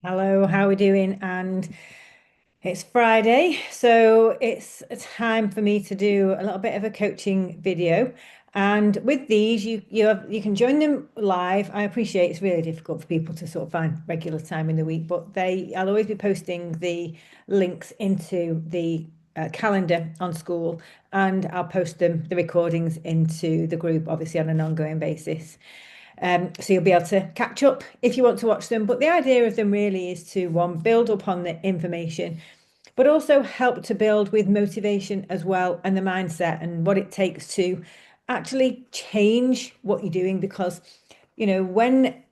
Hello, how are we doing? And it's Friday, so it's a time for me to do a little bit of a coaching video. And with these, you can join them live. I appreciate it's really difficult for people to sort of find regular time in the week, but I'll always be posting the links into the calendar on school, and I'll post the recordings into the group, obviously on an ongoing basis. So you'll be able to catch up if you want to watch them. But the idea of them really is to one, build upon the information, but also help to build with motivation as well and the mindset and what it takes to actually change what you're doing. Because, when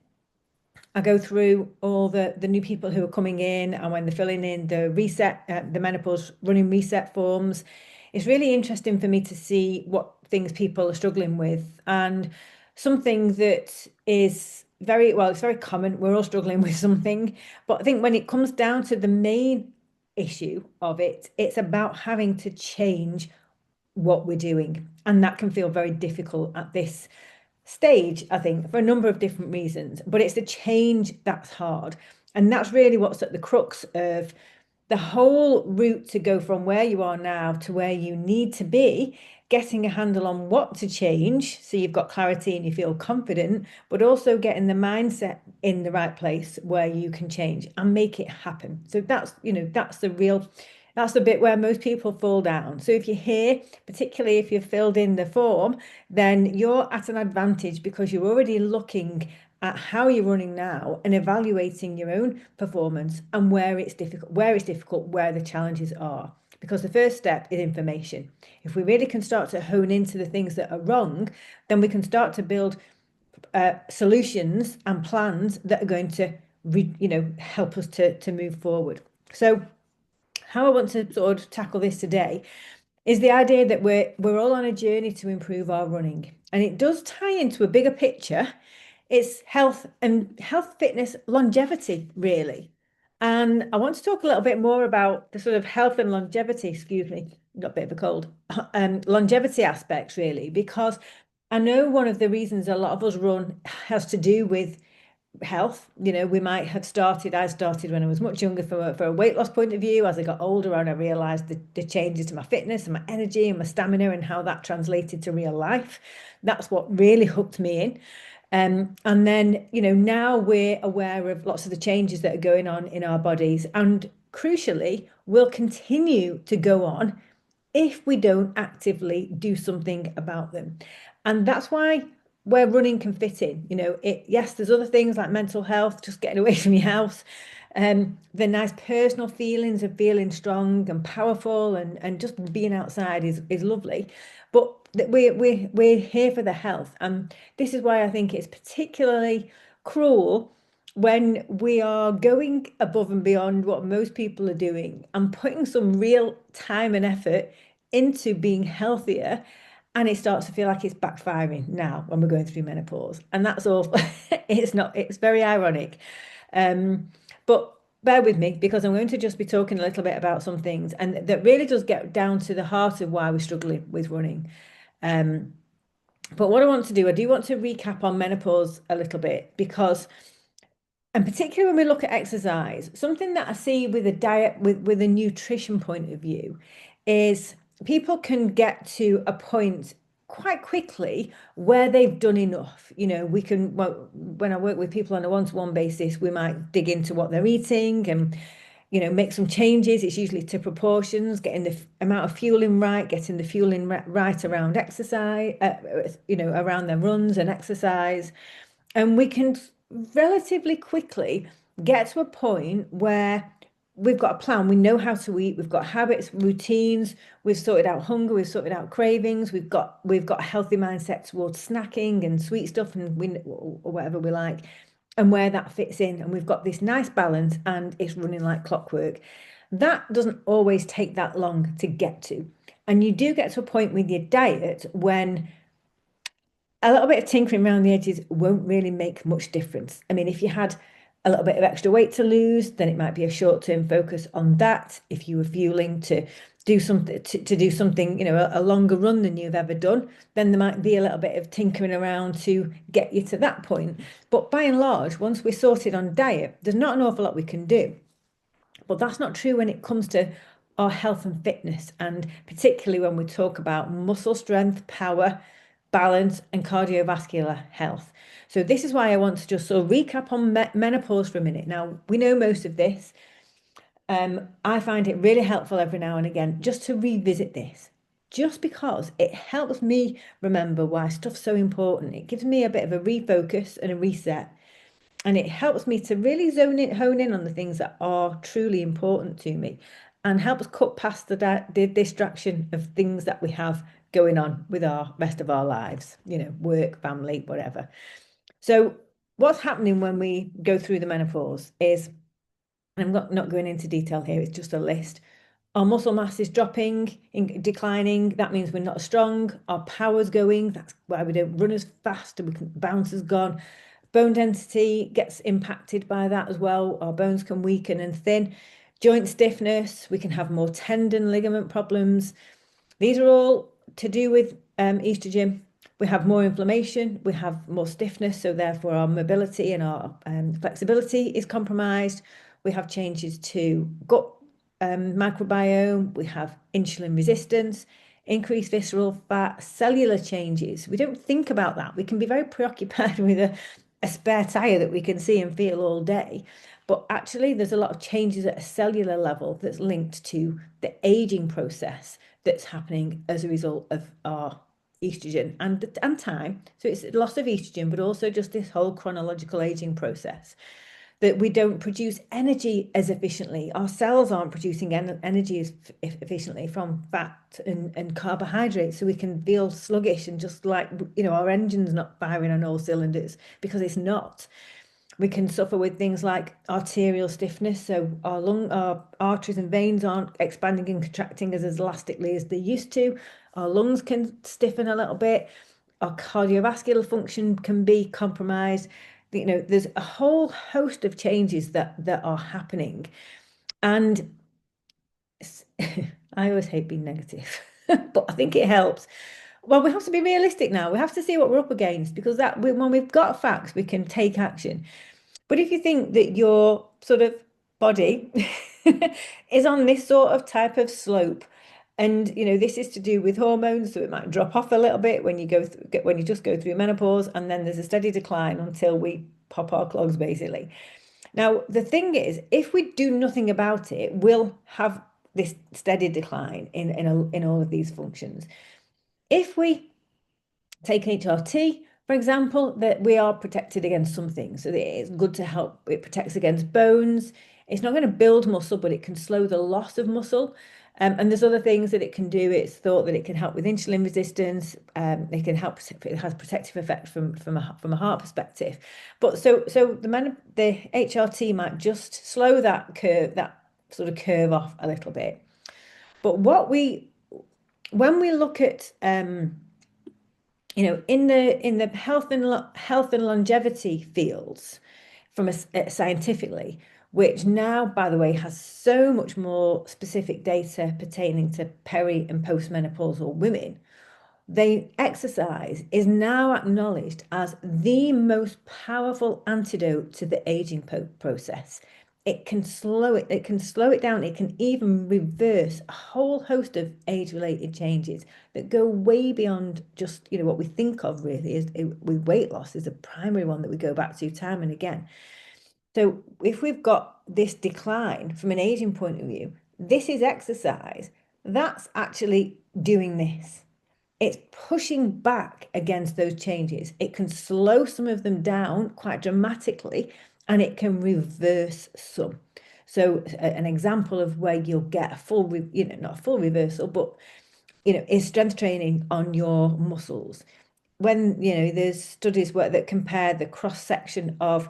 I go through all the new people who are coming in and when they're filling in the reset, the menopause running reset forms, it's really interesting for me to see what things people are struggling with. And something that is very, well, it's very common. We're all struggling with something. But I think when it comes down to the main issue of it, it's about having to change what we're doing. And that can feel very difficult at this stage, I think, for a number of different reasons. But it's the change that's hard. And that's really what's at the crux of the whole route to go from where you are now to where you need to be, getting a handle on what to change so you've got clarity and you feel confident, but also getting the mindset in the right place where you can change and make it happen. So that's the bit where most people fall down. So if you're here, particularly if you've filled in the form, then you're at an advantage because you're already looking at how you're running now and evaluating your own performance and where the challenges are. Because the first step is information. If we really can start to hone into the things that are wrong, then we can start to build solutions and plans that are going to, help us to move forward. So, how I want to sort of tackle this today is the idea that we're all on a journey to improve our running, and it does tie into a bigger picture. It's health, fitness, longevity, really. And I want to talk a little bit more about the sort of health and longevity, excuse me, got a bit of a cold, longevity aspects, really, because I know one of the reasons a lot of us run has to do with health. We might have I started when I was much younger for a weight loss point of view. As I got older and I realized the changes to my fitness and my energy and my stamina and how that translated to real life. That's what really hooked me in. And then, now we're aware of lots of the changes that are going on in our bodies, and crucially, will continue to go on if we don't actively do something about them. And that's why where running can fit in. Yes, there's other things like mental health, just getting away from your house, the nice personal feelings of feeling strong and powerful and just being outside is lovely. But we're here for the health. And this is why I think it's particularly cruel when we are going above and beyond what most people are doing and putting some real time and effort into being healthier, and it starts to feel like it's backfiring now when we're going through menopause. And that's all. It's not, it's very ironic. But bear with me because I'm going to just be talking a little bit about some things, and that really does get down to the heart of why we're struggling with running. Um, but what I do want to recap on menopause a little bit because, and particularly when we look at exercise, something that I see with a diet, with a nutrition point of view, is people can get to a point quite quickly where they've done enough. Well, when I work with people on a one-to-one basis, we might dig into what they're eating and, make some changes. It's usually to proportions, getting the amount of fueling right, getting the fueling right around exercise, around their runs and exercise. And we can relatively quickly get to a point where we've got a plan, we know how to eat, we've got habits, routines, we've sorted out hunger, we've sorted out cravings, we've got a healthy mindset towards snacking and sweet stuff or whatever we like, and where that fits in. And we've got this nice balance and it's running like clockwork. That doesn't always take that long to get to. And you do get to a point with your diet when a little bit of tinkering around the edges won't really make much difference. I mean, if you had a little bit of extra weight to lose, then it might be a short-term focus on that. If you were fueling to do something to do something, a longer run than you've ever done, then there might be a little bit of tinkering around to get you to that point. But by and large, once we're sorted on diet, there's not an awful lot we can do. But that's not true when it comes to our health and fitness, and particularly when we talk about muscle strength, power, balance, and cardiovascular health. So, this is why I want to just sort of recap on menopause for a minute. Now, we know most of this. I find it really helpful every now and again just to revisit this, just because it helps me remember why stuff's so important. It gives me a bit of a refocus and a reset, and it helps me to really hone in on the things that are truly important to me, and helps cut past the distraction of things that we have going on with our rest of our lives, work, family, whatever. So, what's happening when we go through the menopause is, I'm not going into detail here, it's just a list. Our muscle mass is dropping, declining. That means we're not as strong. Our power's going. That's why we don't run as fast, and bounce has gone. Bone density gets impacted by that as well. Our bones can weaken and thin. Joint stiffness, we can have more tendon, ligament problems. These are all to do with estrogen. We have more inflammation, we have more stiffness, so therefore our mobility and our flexibility is compromised. We have changes to gut microbiome, we have insulin resistance, increased visceral fat, cellular changes. We don't think about that. We can be very preoccupied with a spare tire that we can see and feel all day. But actually, there's a lot of changes at a cellular level that's linked to the aging process that's happening as a result of our estrogen and time. So it's loss of estrogen, but also just this whole chronological aging process, that we don't produce energy as efficiently. Our cells aren't producing energy as efficiently from fat and carbohydrates. So we can feel sluggish and just like, our engine's not firing on all cylinders, because it's not. We can suffer with things like arterial stiffness. So our arteries and veins aren't expanding and contracting as elastically as they used to. Our lungs can stiffen a little bit. Our cardiovascular function can be compromised. There's a whole host of changes that are happening. And I always hate being negative, but I think it helps. Well, we have to be realistic now. We have to see what we're up against, because when we've got facts, we can take action. But if you think that your sort of body is on this sort of type of slope, and this is to do with hormones, so it might drop off a little bit when you just go through menopause, and then there's a steady decline until we pop our clogs, basically. Now, the thing is, if we do nothing about it, we'll have this steady decline in all of these functions. If we take HRT, for example, that we are protected against some things. So it's good to help. It protects against bones. It's not going to build muscle, but it can slow the loss of muscle. And there's other things that it can do. It's thought that it can help with insulin resistance. It can help. It has protective effect from a heart perspective. But so the HRT might just slow that sort of curve off a little bit. But when we look at in the health and longevity fields, from scientifically, which now, by the way, has so much more specific data pertaining to peri and postmenopausal women, exercise is now acknowledged as the most powerful antidote to the aging process. It can slow it down. It can even reverse a whole host of age-related changes that go way beyond just, what we think of really with weight loss is a primary one that we go back to time and again. So if we've got this decline from an aging point of view, this is exercise. That's actually doing this. It's pushing back against those changes. It can slow some of them down quite dramatically, and it can reverse some. So an example of where you'll get a full, not a full reversal, but, is strength training on your muscles. When, there's studies that compare the cross section of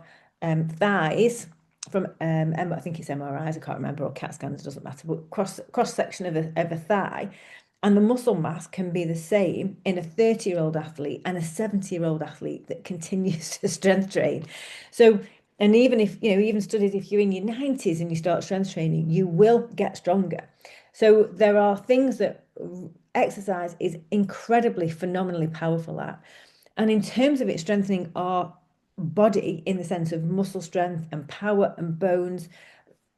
thighs from I think it's MRIs, I can't remember, or CAT scans, it doesn't matter, but cross section of a thigh, and the muscle mass can be the same in a 30-year-old athlete and a 70-year-old athlete that continues to strength train. So And even if, even studies, if you're in your 90s and you start strength training, you will get stronger. So there are things that exercise is incredibly, phenomenally powerful at. And in terms of it strengthening our body in the sense of muscle strength and power and bones,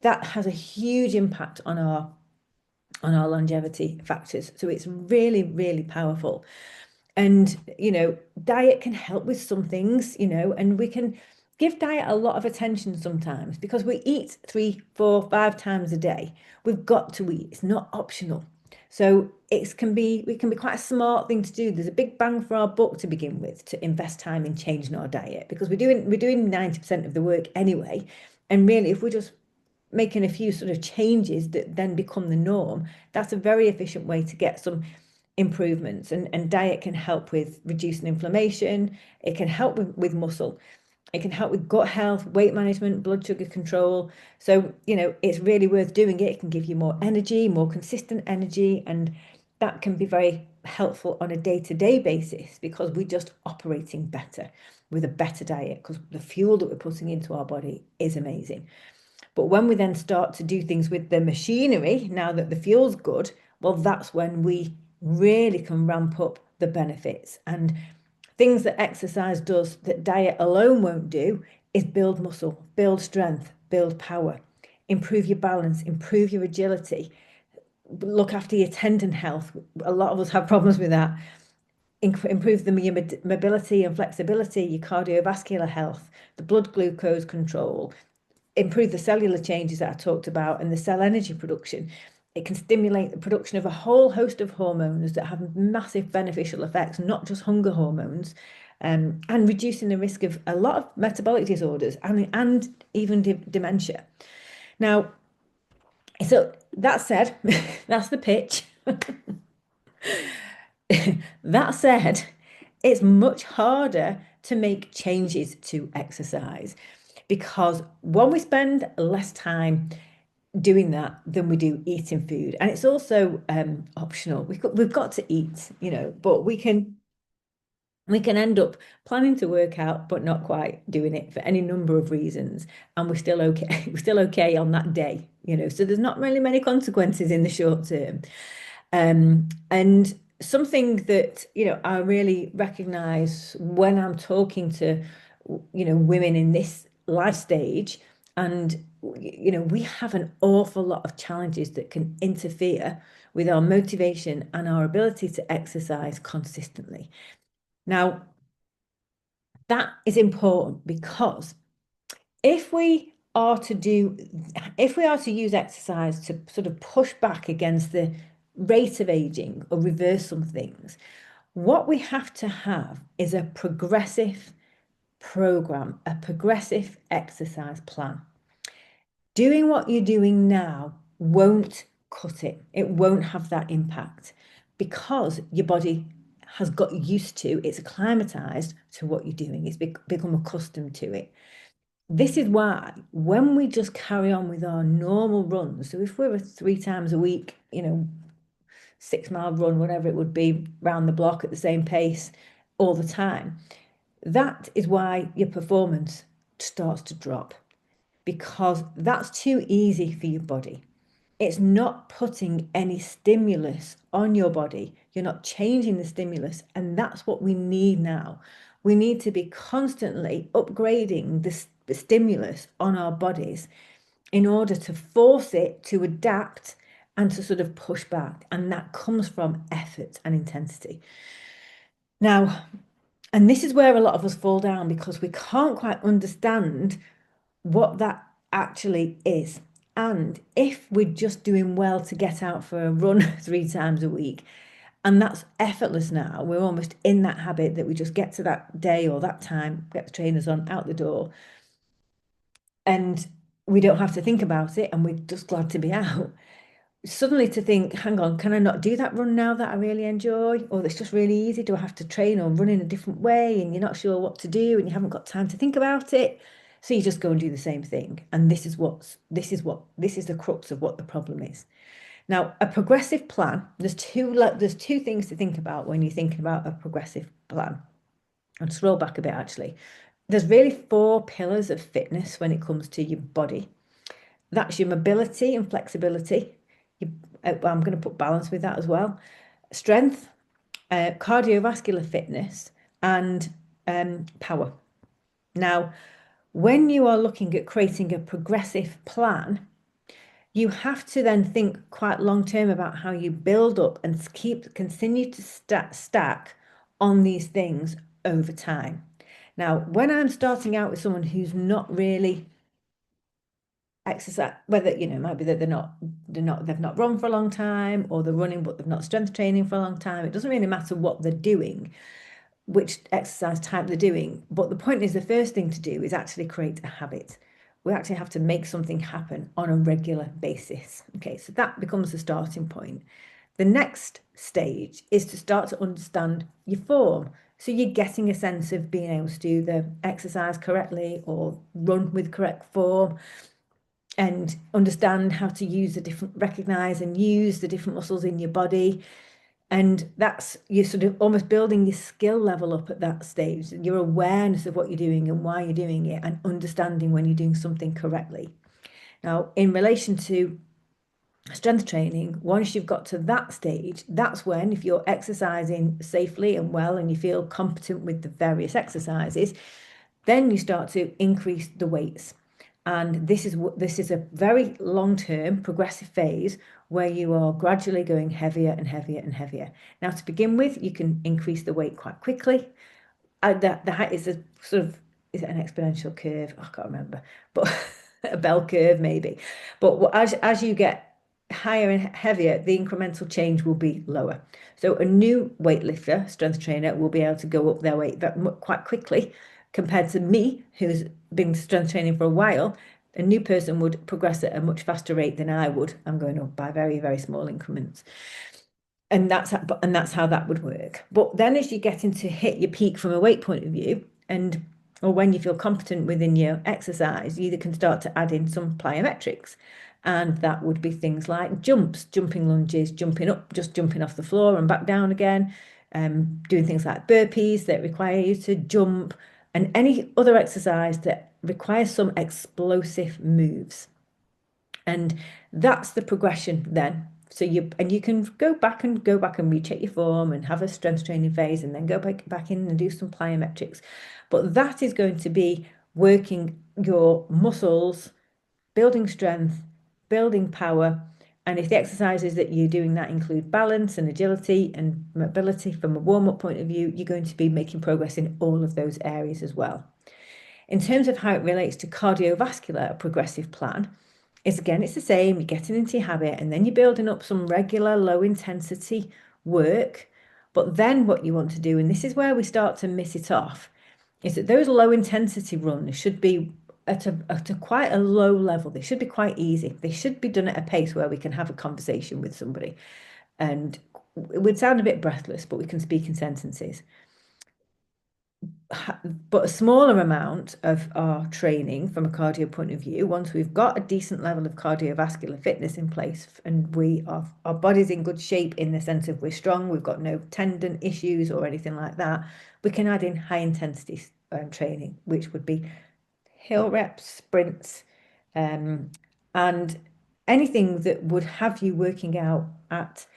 that has a huge impact on our longevity factors. So it's really, really powerful. And, diet can help with some things, and we can give diet a lot of attention sometimes because we eat 3, 4, 5 times a day. We've got to eat, it's not optional. So we can be quite a smart thing to do. There's a big bang for our buck to begin with to invest time in changing our diet because we're doing 90% of the work anyway. And really, if we're just making a few sort of changes that then become the norm, that's a very efficient way to get some improvements. And diet can help with reducing inflammation, it can help with muscle, it can help with gut health, weight management, blood sugar control. So, it's really worth doing it. It can give you more energy, more consistent energy, and that can be very helpful on a day-to-day basis because we're just operating better with a better diet because the fuel that we're putting into our body is amazing. But when we then start to do things with the machinery, now that the fuel's good, well, that's when we really can ramp up the benefits. And things that exercise does that diet alone won't do is build muscle, build strength, build power, improve your balance, improve your agility, look after your tendon health. A lot of us have problems with that. Improve your mobility and flexibility, your cardiovascular health, the blood glucose control, improve the cellular changes that I talked about and the cell energy production. It can stimulate the production of a whole host of hormones that have massive beneficial effects, not just hunger hormones, and reducing the risk of a lot of metabolic disorders and even dementia. Now, so that said, that's the pitch. That said, it's much harder to make changes to exercise because one, we spend less time doing that than we do eating food, and it's also optional. We've got to eat, but we can end up planning to work out but not quite doing it for any number of reasons, and we're still okay. We're still okay on that day, so there's not really many consequences in the short term. And something that, I really recognize when I'm talking to, women in this life stage, and, we have an awful lot of challenges that can interfere with our motivation and our ability to exercise consistently. Now, that is important because if we are to do, if we are to use exercise to sort of push back against the rate of aging or reverse some things, what we have to have is a progressive program, a progressive exercise plan. Doing what you're doing now won't cut it. It won't have that impact because your body has got used to, it's acclimatized to what you're doing. It's become accustomed to it. This is why when we just carry on with our normal runs, so if we're 3 times a week, 6 mile run, whatever it would be, round the block at the same pace all the time, that is why your performance starts to drop because that's too easy for your body. It's not putting any stimulus on your body. You're not changing the stimulus. And that's what we need now. We need to be constantly upgrading the stimulus on our bodies in order to force it to adapt and to sort of push back. And that comes from effort and intensity. Now, and this is where a lot of us fall down because we can't quite understand what that actually is. And if we're just doing well to get out for a run 3 times a week, and that's effortless now, we're almost in that habit that we just get to that day or that time, get the trainers on, out the door, and we don't have to think about it, and we're just glad to be out. Suddenly to think, hang on, can I not do that run now that I really enjoy? Or it's just really easy. Do I have to train or run in a different way? And you're not sure what to do and you haven't got time to think about it. So you just go and do the same thing. And this is the crux of what the problem is. Now, a progressive plan, there's two things to think about when you're thinking about a progressive plan. I'll scroll back a bit actually. there's really four pillars of fitness when it comes to your body. That's your mobility and flexibility. You, I'm going to put balance with that as well. Strength, cardiovascular fitness, and power. Now, when you are looking at creating a progressive plan, you have to then think quite long term about how you build up and continue to stack on these things over time. Now, when I'm starting out with someone who's not really exercise, whether it might be that they've not run for a long time, or they're running but they've not strength training for a long time. It doesn't really matter what they're doing, which exercise type they're doing. But the point is, the first thing to do is actually create a habit. We actually have to make something happen on a regular basis. Okay, so that becomes the starting point. The next stage is to start to understand your form. So you're getting a sense of being able to do the exercise correctly or run with correct form, and understand how to recognize and use the different muscles in your body. And that's, you're sort of almost building your skill level up at that stage, your awareness of what you're doing and why you're doing it, and understanding when you're doing something correctly. Now, in relation to strength training, once you've got to that stage, that's when, if you're exercising safely and well and you feel competent with the various exercises, then you start to increase the weights. And this is a very long-term progressive phase where you are gradually going heavier and heavier and heavier. Now, to begin with, you can increase the weight quite quickly. The height is a sort of, is it an exponential curve? I can't remember, but a bell curve maybe. But as you get higher and heavier, the incremental change will be lower. So a new weightlifter, strength trainer, will be able to go up their weight quite quickly compared to me, who's been strength training for a while. A new person would progress at a much faster rate than I would. I'm going up by very, very small increments. And that's how that would work. But then as you get into hit your peak from a weight point of view, and or when you feel competent within your exercise, you either can start to add in some plyometrics. And that would be things like jumps, jumping lunges, jumping up, just jumping off the floor and back down again, doing things like burpees that require you to jump, and any other exercise that requires some explosive moves. And that's the progression then. So you can go back and recheck your form and have a strength training phase, and then go back in and do some plyometrics. But that is going to be working your muscles, building strength, building power. And if the exercises that you're doing that include balance and agility and mobility from a warm-up point of view, you're going to be making progress in all of those areas as well. In terms of how it relates to cardiovascular, a progressive plan, it's the same. You're getting into your habit, and then you're building up some regular low intensity work. But then what you want to do, and this is where we start to miss it off, is that those low intensity runs should be at a quite a low level. They should be quite easy. They should be done at a pace where we can have a conversation with somebody. And it would sound a bit breathless, but we can speak in sentences. But a smaller amount of our training from a cardio point of view, once we've got a decent level of cardiovascular fitness in place, and our body's in good shape in the sense of we're strong, we've got no tendon issues or anything like that, we can add in high intensity training, which would be hill reps, sprints, and anything that would have you working out at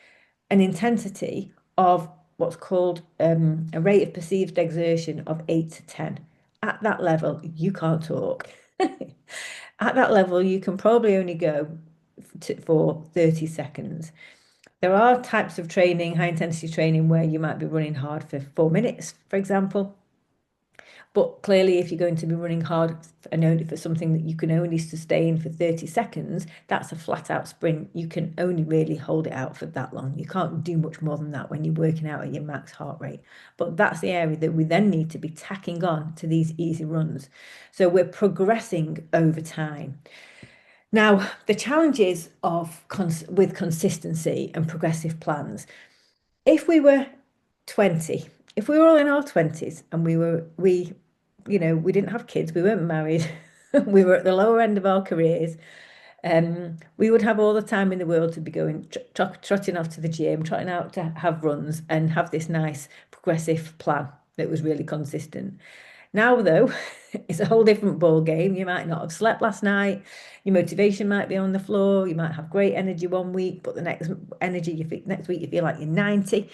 an intensity of what's called a rate of perceived exertion of 8 to 10. At that level, you can't talk. At that level, you can probably only go for 30 seconds. There are types of training, high intensity training, where you might be running hard for 4 minutes, for example. But clearly, if you're going to be running hard and only for something that you can only sustain for 30 seconds, that's a flat out sprint. You can only really hold it out for that long. You can't do much more than that when you're working out at your max heart rate. But that's the area that we then need to be tacking on to these easy runs. So we're progressing over time. Now, the challenges with consistency and progressive plans. If we were 20, if we were all in our 20s and we didn't have kids, we weren't married, we were at the lower end of our careers, we would have all the time in the world to be going trotting off to the gym, trotting out to have runs, and have this nice progressive plan that was really consistent. Now, though, it's a whole different ball game. You might not have slept last night. Your motivation might be on the floor. You might have great energy one week, but the next week you feel like you're 90.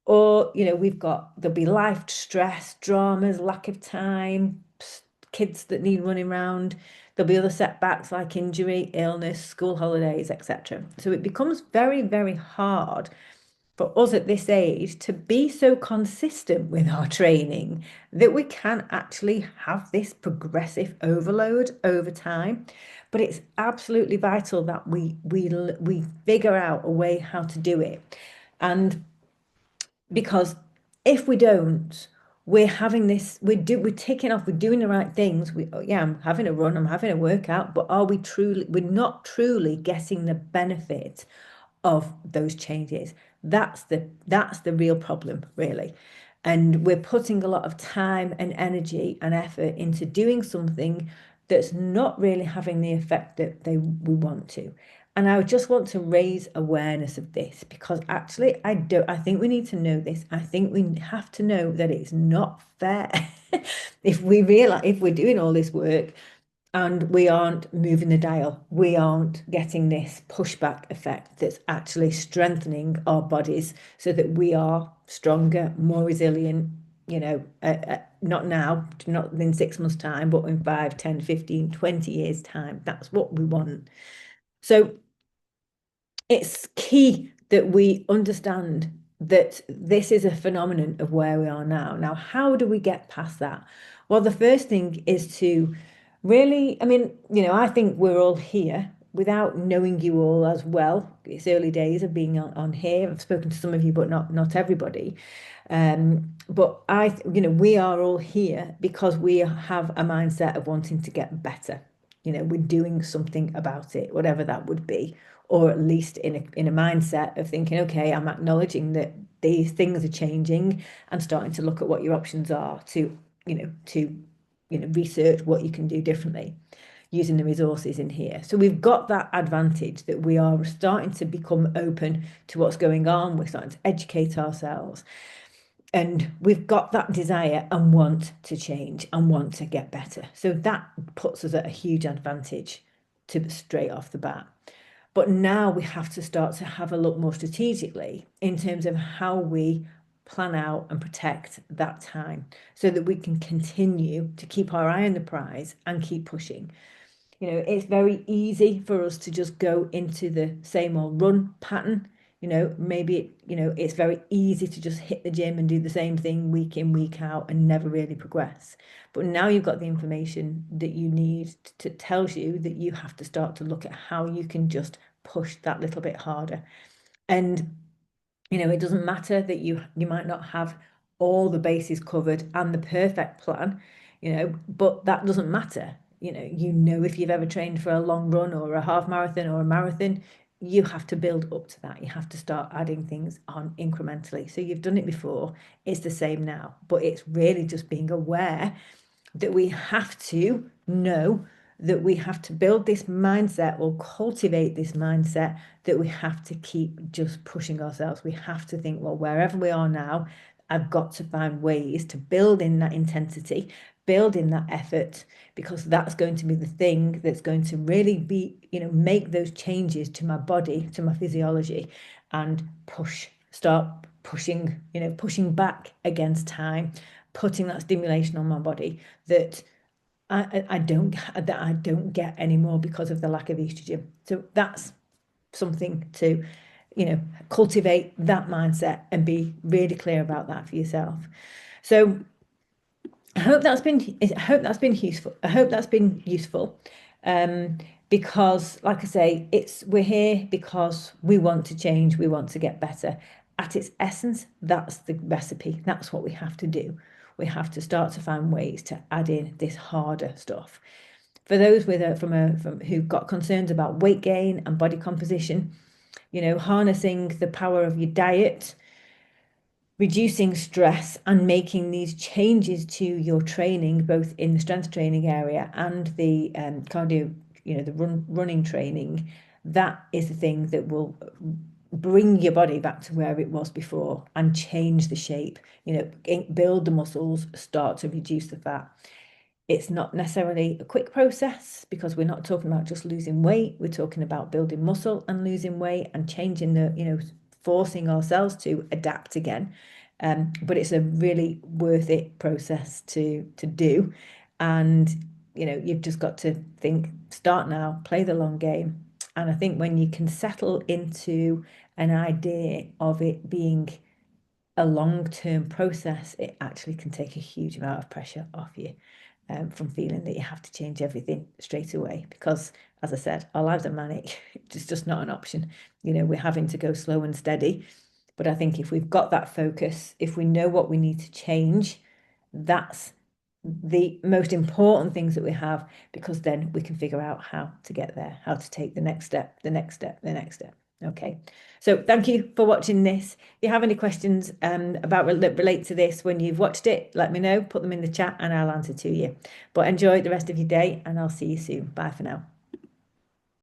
Or, there'll be life stress, dramas, lack of time, kids that need running around. There'll be other setbacks like injury, illness, school holidays, etc. So it becomes very, very hard for us at this age to be so consistent with our training that we can actually have this progressive overload over time. But it's absolutely vital that we figure out a way how to do it. And because if we don't, we're having this, we're ticking off, we're doing the right things. Yeah, I'm having a run, I'm having a workout, but we're not truly getting the benefit of those changes. That's the real problem, really. And we're putting a lot of time and energy and effort into doing something that's not really having the effect that we want to. And I just want to raise awareness of this because actually I think we need to know this. I think we have to know that it's not fair. If we're doing all this work and we aren't moving the dial, we aren't getting this pushback effect that's actually strengthening our bodies so that we are stronger, more resilient, not now, not in 6 months' time, but in 5, 10, 15, 20 years' time. That's what we want. So it's key that we understand that this is a phenomenon of where we are now. Now, how do we get past that? Well, the first thing is to really, I mean, I think we're all here without knowing you all as well. It's early days of being on here. I've spoken to some of you, but not everybody. But we are all here because we have a mindset of wanting to get better. We're doing something about it, whatever that would be, or at least in a mindset of thinking, okay, I'm acknowledging that these things are changing and starting to look at what your options are to research what you can do differently using the resources in here. So we've got that advantage that we are starting to become open to what's going on. We're starting to educate ourselves. And we've got that desire and want to change and want to get better. So that puts us at a huge advantage to straight off the bat. But now we have to start to have a look more strategically in terms of how we plan out and protect that time so that we can continue to keep our eye on the prize and keep pushing. It's very easy for us to just go into the same old run pattern. Maybe it's very easy to just hit the gym and do the same thing week in, week out and never really progress. But now you've got the information that you need to tells you that you have to start to look at how you can just push that little bit harder. And it doesn't matter that you might not have all the bases covered and the perfect plan, but that doesn't matter. If you've ever trained for a long run or a half marathon or a marathon, you have to build up to that. You have to start adding things on incrementally. So you've done it before, it's the same now, but it's really just being aware that we have to know that we have to build this mindset or cultivate this mindset that we have to keep just pushing ourselves. We have to think, well, wherever we are now, I've got to find ways to build in that intensity, build in that effort, because that's going to be the thing that's going to really make those changes to my body, to my physiology, and start pushing back against time, putting that stimulation on my body that I don't get anymore because of the lack of estrogen. So that's something to, cultivate that mindset and be really clear about that for yourself. So I hope that's been useful. I hope that's been useful. Because like I say, we're here because we want to change, we want to get better. At its essence, that's the recipe. That's what we have to do. We have to start to find ways to add in this harder stuff. For those who've got concerns about weight gain and body composition, harnessing the power of your diet, reducing stress and making these changes to your training, both in the strength training area and the cardio, the running training, that is the thing that will bring your body back to where it was before and change the shape, build the muscles, start to reduce the fat. It's not necessarily a quick process because we're not talking about just losing weight. We're talking about building muscle and losing weight and changing forcing ourselves to adapt again. But it's a really worth it process to do. And, you've just got to think, start now, play the long game. And I think when you can settle into an idea of it being a long-term process, it actually can take a huge amount of pressure off you, from feeling that you have to change everything straight away. Because, as I said, our lives are manic. It's just not an option. We're having to go slow and steady. But I think if we've got that focus, if we know what we need to change, that's the most important things that we have, because then we can figure out how to get there, how to take the next step, the next step, the next step. Okay, so thank you for watching this. If you have any questions about that relate to this when you've watched it, let me know, put them in the chat and I'll answer to you. But enjoy the rest of your day and I'll see you soon. Bye for now.